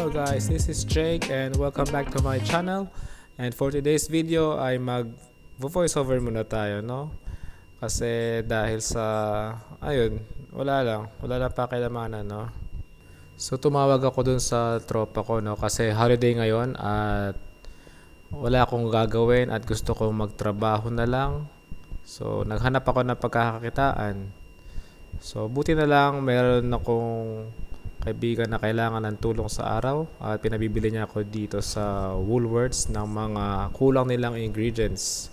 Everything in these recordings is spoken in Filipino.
Hello guys, this is Jake and welcome back to my channel. And for today's video ay mag-voiceover muna tayo, no? Kasi dahil sa ayun, wala lang pakilamanan, no? So tumawag ako dun sa tropa ko, no? Kasi holiday ngayon at wala akong gagawin at gusto kong magtrabaho na lang. So naghanap ako ng pagkakakitaan. So buti na lang meron akong kaibigan na kailangan ng tulong sa araw at pinabibili niya ako dito sa Woolworths ng mga kulang nilang ingredients.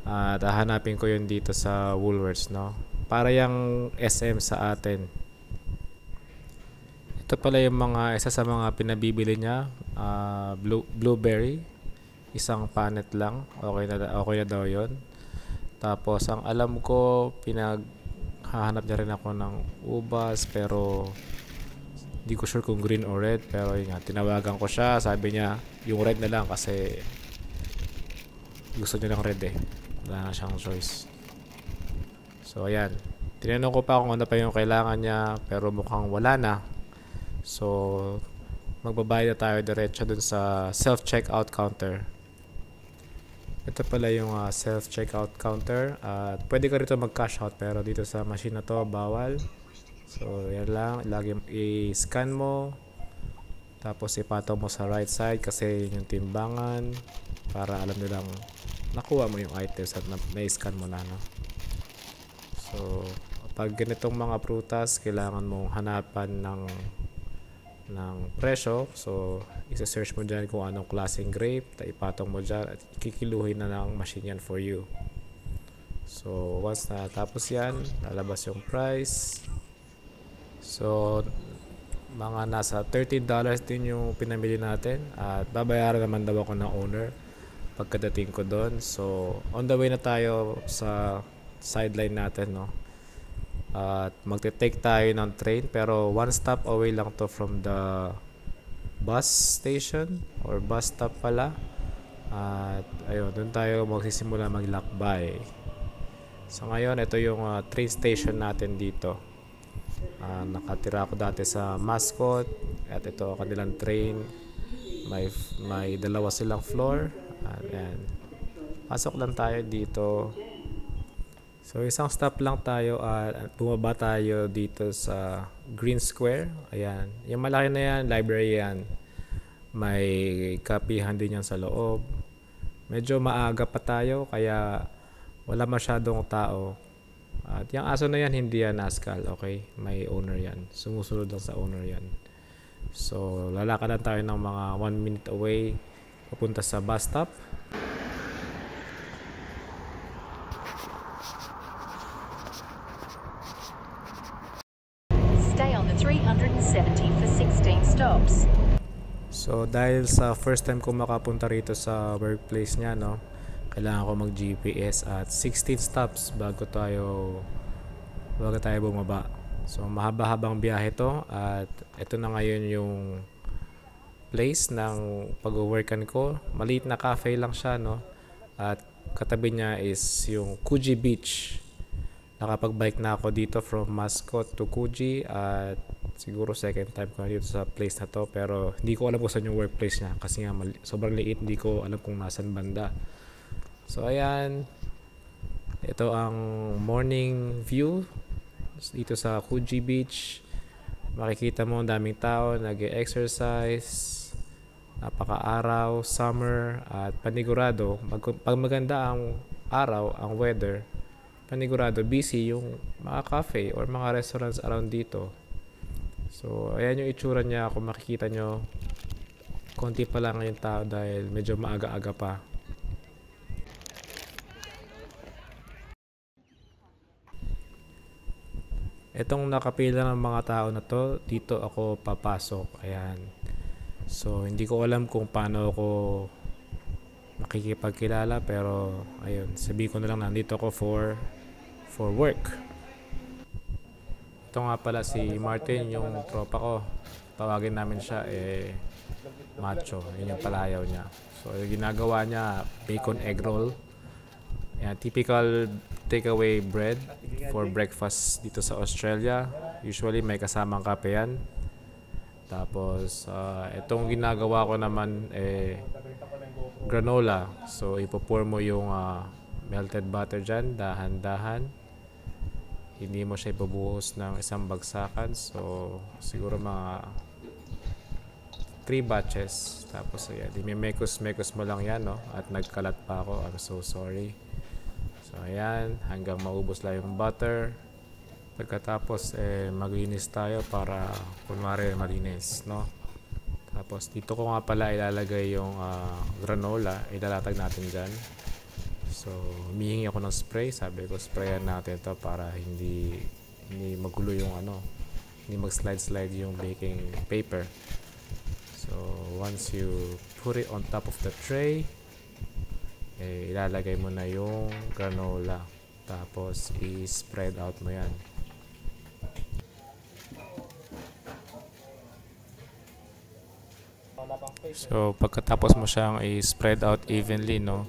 At hahanapin ko yun dito sa Woolworths, no? Para yung SM sa atin. Ito pala yung isa sa mga pinabibili niya. Blueberry. Isang panet lang. Okay na daw yun. Tapos ang alam ko, hahanap niya rin ako ng ubas, pero hindi ko sure kung green or red. Pero yun nga, tinawagan ko siya. Sabi niya yung red na lang kasi gusto niya ng red eh. Wala na siyang choice. So ayan, tinanong ko pa kung ano pa yung kailangan niya, pero mukhang wala na. So magbabayad na tayo diretso dun sa self-checkout counter. Ito pala yung self-checkout counter. Pwede ka rito mag-cash out, pero dito sa machine na to bawal. So yan lang, lagi i-scan mo, tapos ipataw mo sa right side kasi yun yung timbangan para alam nilang nakuha mo yung items at na-scan mo na, no? So pag ganitong mga prutas, kailangan mong hanapan ng presyo. So isa-search mo dyan kung anong klaseng grape, ipatong mo dyan at kikiluhin na ng machine yan for you. So once na tapos yan, lalabas yung price. So mga nasa $30 din yung pinamili natin at babayaran naman daw ako ng owner pagkadating ko doon. So on the way na tayo sa sideline natin, no? At magte-take tayo ng train, pero one stop away lang to from the bus station or bus stop pala. At ayun, doon tayo magsisimula maglakbay. So ngayon, ito yung train station natin dito. Nakatira ako dati sa Mascot at ito kanilang train. May dalawa silang floor. Ayan. Pasok lang tayo dito. So isang stop lang tayo at bumaba tayo dito sa Green Square. Ayan. Yung malaki na yan, library yan. May kapihan din yan sa loob. Medyo maaga pa tayo kaya wala masyadong tao. At yung aso na yan, hindi yan Nascal, okay? May owner yan. Sumusunod lang sa owner yan. So, lalakadan tayo ng mga 1 minute away papunta sa bus stop. Stay on the 370 for 16 stops. So, dahil sa first time ko makapunta rito sa workplace niya, no? Kailangan ko mag-GPS at 16 stops bago tayo bumaba. So mahaba-habang biyahe to at ito na ngayon yung place ng pag-workan ko. Maliit na cafe lang siya, no? At katabi niya is yung Coogee Beach. Nakapag-bike na ako dito from Mascot to Coogee at siguro second time ko na dito sa place na to, pero hindi ko alam kung saan yung workplace niya kasi nga sobrang liit, hindi ko alam kung nasan banda. So ayan, ito ang morning view dito sa Coogee Beach. Makikita mo ang daming tao nag-exercise, napaka-araw, summer at panigurado. Pag maganda ang araw, ang weather, panigurado busy yung mga cafe or mga restaurants around dito. So ayan yung itsura niya. Kung makikita nyo, konti pa lang yung tao dahil medyo maaga-aga pa. Itong nakapila ng mga tao na to, dito ako papasok. Ayan. So, hindi ko alam kung paano ako makikipagkilala, pero ayun, sabihin ko na lang nandito ako for work. Ito nga pala si Martin, yung tropa ko. Tawagin namin siya macho. Yun yung palayaw niya. So, yung ginagawa niya, bacon egg roll. Ayan, typical takeaway bread for breakfast dito sa Australia. Usually may kasamang kape yan. Tapos, itong ginagawa ko naman granola. So, ipopour mo yung melted butter dyan, dahan-dahan. Hindi mo siya ibubuhos ng isang bagsakan. So, siguro mga 3 batches. Tapos, ayan, mekos mo lang yan, no? At nagkalat pa ako. I'm so sorry. So, ayan, hanggang maubos lang yung butter. Pagkatapos, maglinis tayo para kunwari malinis, no? Tapos, dito ko nga pala ilalagay yung granola. Ilalatag natin dyan. So, humihingi ako ng spray. Sabi ko, sprayan natin to para hindi magulo yung hindi mag-slide yung baking paper. So, once you put it on top of the tray, ilalagay mo na yung granola. Tapos, i-spread out mo yan. So, pagkatapos mo siyang i-spread out evenly, no?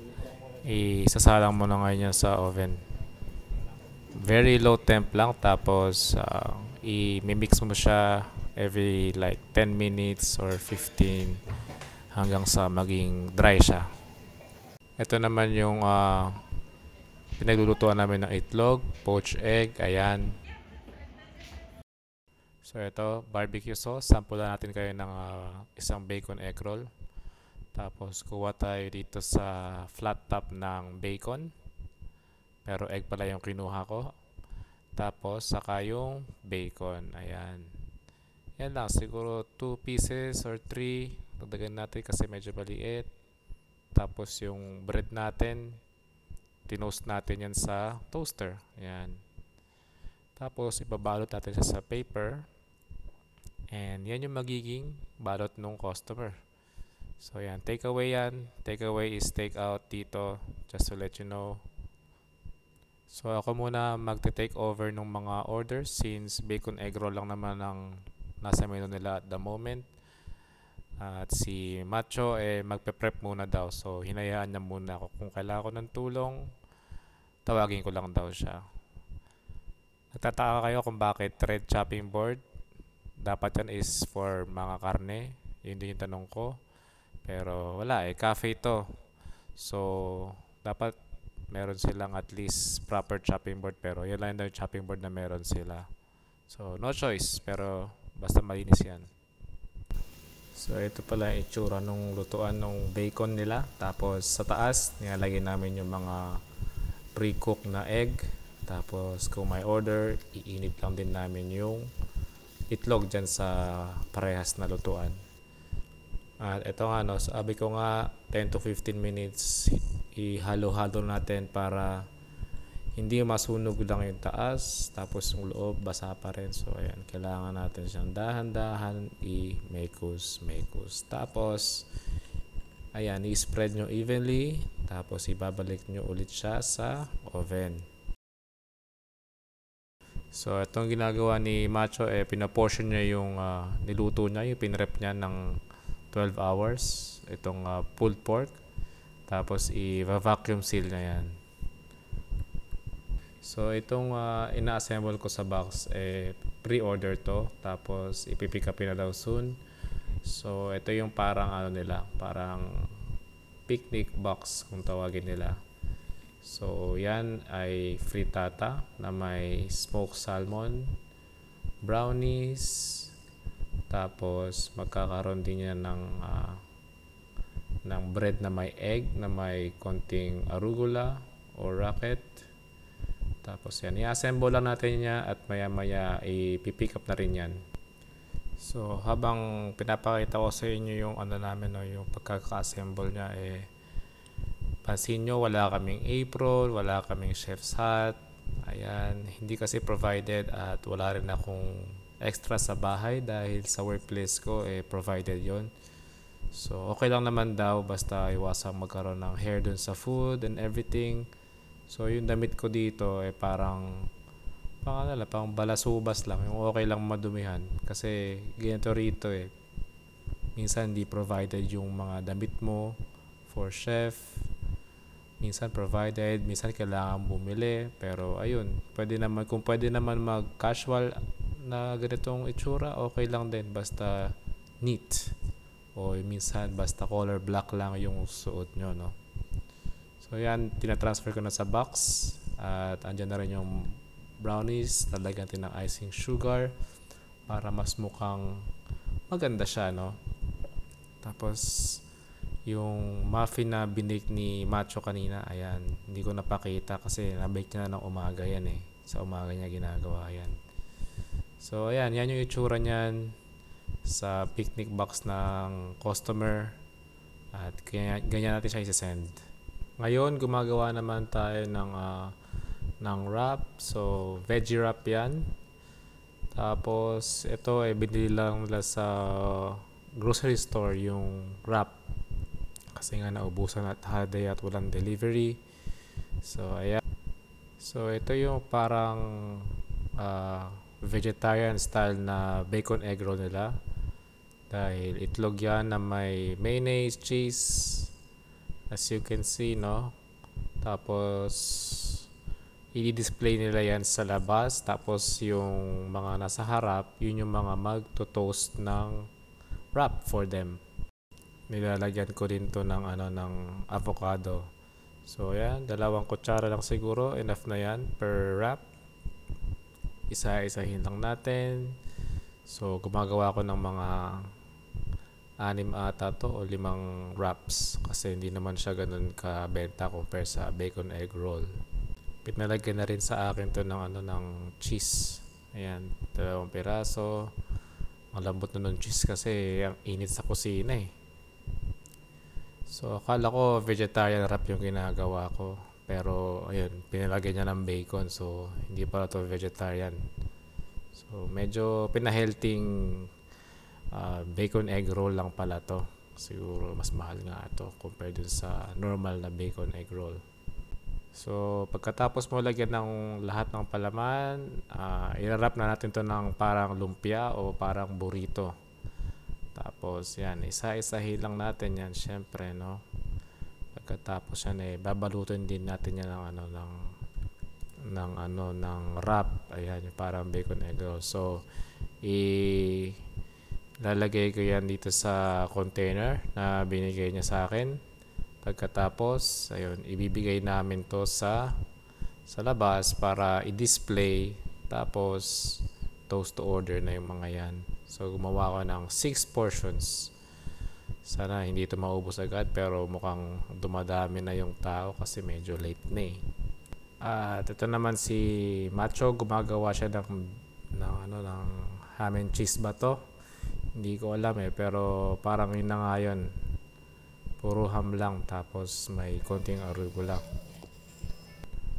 Isasalang mo na ngayon yan sa oven. Very low temp lang. Tapos, i-mix mo siya every like 10 minutes or 15 hanggang sa maging dry siya. Ito naman yung pinaglulutuan namin ng itlog, poached egg, ayan. So, ito, barbecue sauce. Sample natin kayo ng isang bacon egg roll. Tapos, kuha tayo dito sa flat top ng bacon. Pero egg pala yung kinuha ko. Tapos, saka yung bacon. Ayan. Yan lang. Siguro 2 pieces or 3. Dagdagan natin kasi medyo maliit. Tapos, yung bread natin, tinost natin yan sa toaster. Ayan. Tapos, ibabalot natin siya sa paper. And yan yung magiging balot ng customer. So, yan. Takeaway yan. Takeaway is take out dito. Just to let you know. So, ako muna magte-take over ng mga orders since bacon egg roll lang naman ang nasa menu nila at the moment. At si Macho, magpe-prep muna daw. So, hinayaan niya muna ako. Kung kailangan ko ng tulong, tawagin ko lang daw siya. Nagtataka kayo kung bakit red chopping board? Dapat yan is for mga karne. Yun din yung tanong ko. Pero wala cafe to. So, dapat meron silang at least proper chopping board. Pero yun lang yung chopping board na meron sila. So, no choice. Pero basta malinis yan. So, ito pala yung itsura nung lutuan ng bacon nila. Tapos, sa taas, nilalagay namin yung mga pre-cooked na egg. Tapos, kung may order, iinit lang din namin yung itlog dyan sa parehas na lutuan. At ito nga, no, sabi ko nga 10 to 15 minutes ihalo-halo natin para hindi masunog lang yung taas tapos yung loob basa pa rin. So ayan, kailangan natin siyang dahan-dahan i-mekos. Tapos ayan, i-spread nyo evenly tapos ibabalik nyo ulit siya sa oven. So itong ginagawa ni Macho, pinaportion niya yung niluto niya, yung pinrep niya ng 12 hours itong pulled pork. Tapos i-vacuum seal na yan. So itong ina-assemble ko sa box, pre-order to. Tapos ipipick up na daw soon. So ito yung parang nila, parang picnic box kung tawagin nila. So yan ay frittata na may smoked salmon, brownies, tapos magkakaroon din yan ng bread na may egg na may konting arugula o rocket. Tapos yan, i-assemble lang natin niya at maya maya i-pick up na rin yan. So habang pinapakita ko sa inyo yung namin, yung pagkaka-assemble niya, pansin nyo wala kaming apron, wala kaming chef's hat. Ayan, hindi kasi provided at wala rin akong extra sa bahay dahil sa workplace ko provided yon. So okay lang naman daw basta iwasang magkaroon ng hair dun sa food and everything. So yung damit ko dito parang pang balasubas lang, yung okay lang madumihan kasi ganito rito minsan di provided yung mga damit mo for chef. Minsan provided, minsan kailangan bumili, pero ayun, kung pwede naman mag casual na ganitong itsura, okay lang din basta neat. O minsan basta color black lang yung suot nyo, no? So yan, tinatransfer ko na sa box. At andyan na rin yung brownies. Talagyan natin ng icing sugar para mas mukhang maganda siya, no? Tapos yung muffin na binake ni Macho kanina, ayan, hindi ko napakita kasi nabake niya na ng umaga yan eh. Sa umaga niya ginagawa yan. So ayan, yan yung itsura niyan sa picnic box ng customer. At ganyan natin siya i-send. Ngayon, gumagawa naman tayo ng wrap. So, veggie wrap yan. Tapos, ito ay binili lang nila sa grocery store yung wrap. Kasi nga naubusan at holiday at walang delivery. So, ayan. So, ito yung parang vegetarian style na bacon egg roll nila. Dahil itlog yan na may mayonnaise, cheese, as you can see, no? Tapos, i-display nila yan sa labas. Tapos, yung mga nasa harap, yun yung mga magto-toast ng wrap for them. Nilalagyan ko din to ng, ng avocado. So, yan. 2 kutsara lang siguro. Enough na yan per wrap. Isa-isahin lang natin. So, gumagawa ko ng mga 6 ata to o 5 wraps kasi hindi naman siya ganun kabenta compare sa bacon egg roll. Pinalagyan na rin sa akin to ng cheese. Ayan, 2 piraso. Ang lambot na ng cheese kasi ang init sa kusina eh. So, akala ko vegetarian wrap yung ginagawa ko. Pero, ayun, pinalagyan niya ng bacon. So, hindi pala to vegetarian. So, medyo pinahealthing bacon egg roll lang pala to. Siguro mas mahal nga ito compared dun sa normal na bacon egg roll. So, pagkatapos mo lagyan ng lahat ng palaman, i-wrap na natin to ng parang lumpia o parang burrito. Tapos, yan, isa-isahin lang natin yan, syempre, no? Pagkatapos yan, babalutin din natin yan ng wrap. Ayan, yung parang bacon egg roll. So, lalagay ko yan dito sa container na binigay niya sa akin. Pagkatapos, ayun, ibibigay namin to sa labas para i-display. Tapos, toast to order na yung mga yan. So, gumawa ko ng 6 portions. Sana hindi ito maubos agad pero mukhang dumadami na yung tao kasi medyo late na eh. At ito naman si Macho, gumagawa siya ng ham and cheese ba to? Hindi ko alam pero parang yun na nga yun. Puro ham lang tapos may konting arugula.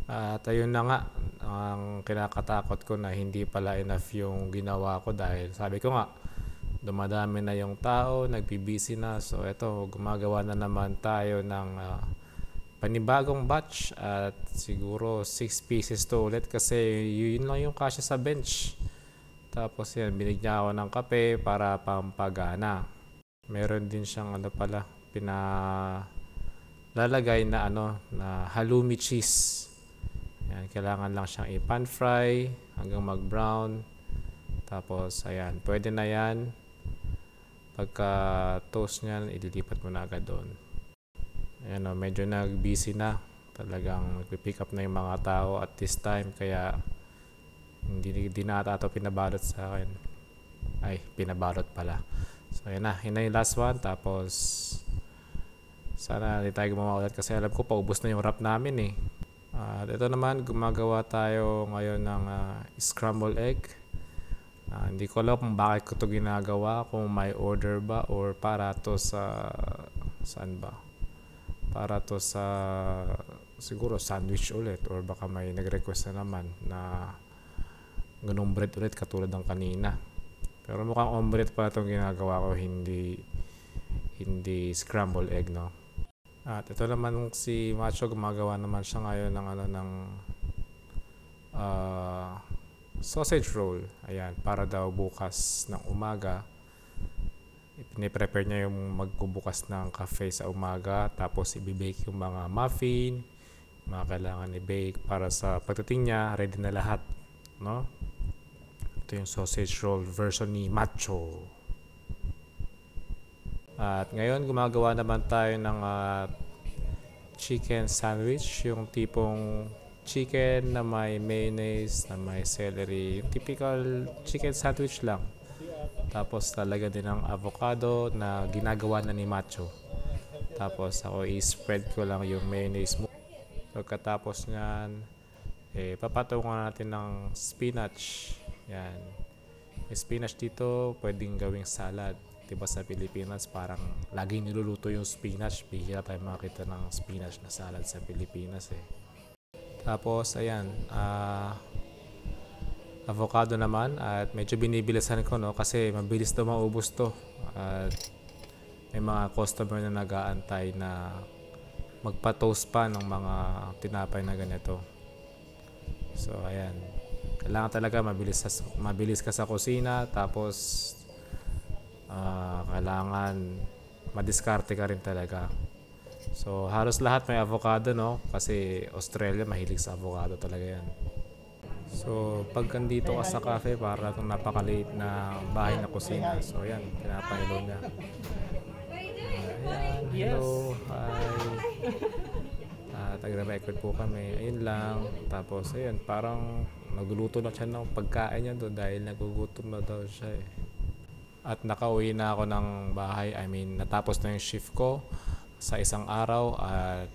At ayun na nga, ang kinakatakot ko na hindi pala enough yung ginawa ko dahil sabi ko nga, dumadami na yung tao, nagbibisi na. So ito, gumagawa na naman tayo ng panibagong batch at siguro 6 pieces to ulit kasi yun lang yung kasya sa bench. Tapos yan, binigyan ako ng kape para pampagana. Meron din siyang lalagay na na halloumi cheese. Yan, kailangan lang siyang i-pan fry hanggang mag-brown. Tapos ayan, pwede na yan. Pagka toast niyan, ililipat mo na agad doon. Ayan medyo nag-busy na. Talagang nagpipick up na yung mga tao at this time kaya hindi na ata ito pinabalot sa akin. Ay, pinabalot pala. So ayan na, yun na yung last one. Tapos sana hindi tayo gumawa ulit kasi alam ko paubos na yung wrap namin eh. At ito naman, gumagawa tayo ngayon ng scrambled egg. Hindi ko alam kung bakit ko ito ginagawa, kung may order ba or para to sa saan ba? Para to sa siguro sandwich ulit or baka may nag-request na naman na ganung bread ulit katulad ng kanina. Pero mukhang omelette pala itong ginagawa ko, hindi scrambled egg, no? At ito naman si Macho, gumagawa naman siya ngayon ng sausage roll. Ayan, para daw bukas ng umaga. Piniprepare niya yung magbubukas ng cafe sa umaga. Tapos ibibake yung mga muffin, mga kailangan i-bake para sa pagdating niya, ready na lahat. No? Ito yung sausage roll version ni Macho. At ngayon gumagawa naman tayo ng chicken sandwich, yung tipong chicken na may mayonnaise, na may celery, yung typical chicken sandwich lang. Tapos talaga din ng avocado na ginagawa na ni Macho. Tapos ako i-spread ko lang yung mayonnaise mo. Pagkatapos nyan, papatungan natin ng spinach. Yan. Yung spinach dito, pwedeng gawing salad. Diba sa Pilipinas, parang laging niluluto yung spinach. Bihira tayo makita ng spinach na salad sa Pilipinas eh. Tapos, ayan, avocado naman. At medyo binibilisan ko, no? Kasi mabilis daw maubos to. At may mga customer na nag-aantay na magpa-toast pa ng mga tinapay na ganito. So, ayan. Kailangan talaga mabilis ka sa kusina. Tapos, kailangan madiskarte ka rin talaga. So, halos lahat may avocado, no? Kasi Australia, mahilig sa avocado talaga yan. So, pag nandito ka sa cafe, para itong napakaliit na bahay na kusina. So, ayan, pinapahilo niya. Ayan, hello, hi. Taga-record po kami. Ayun lang. Tapos, ayun, parang nagluluto na siya ng pagkain niya doon dahil nagugutom na daw siya eh. At nakauwi na ako ng bahay. I mean, natapos na yung shift ko sa isang araw at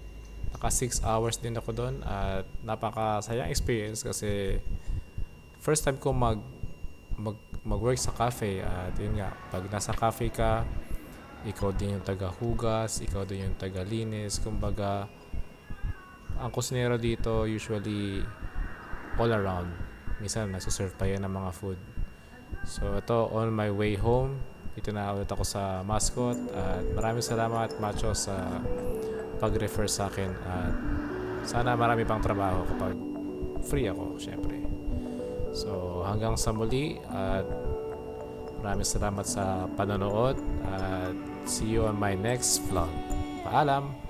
naka 6 hours din ako doon at napakasayang experience kasi first time ko mag-work sa cafe at yun nga, pag nasa cafe ka, ikaw din yung taga-hugas, ikaw din yung taga-linis, kumbaga ang kusinero dito usually all around. Minsan nasuserve pa yan ng mga food. So ito, on my way home, ito na ulit ako sa Mascot at maraming salamat Macho sa pag-refer sa akin at sana marami pang trabaho kapag free ako, syempre. So hanggang sa muli at maraming salamat sa panonood at see you on my next vlog. Paalam!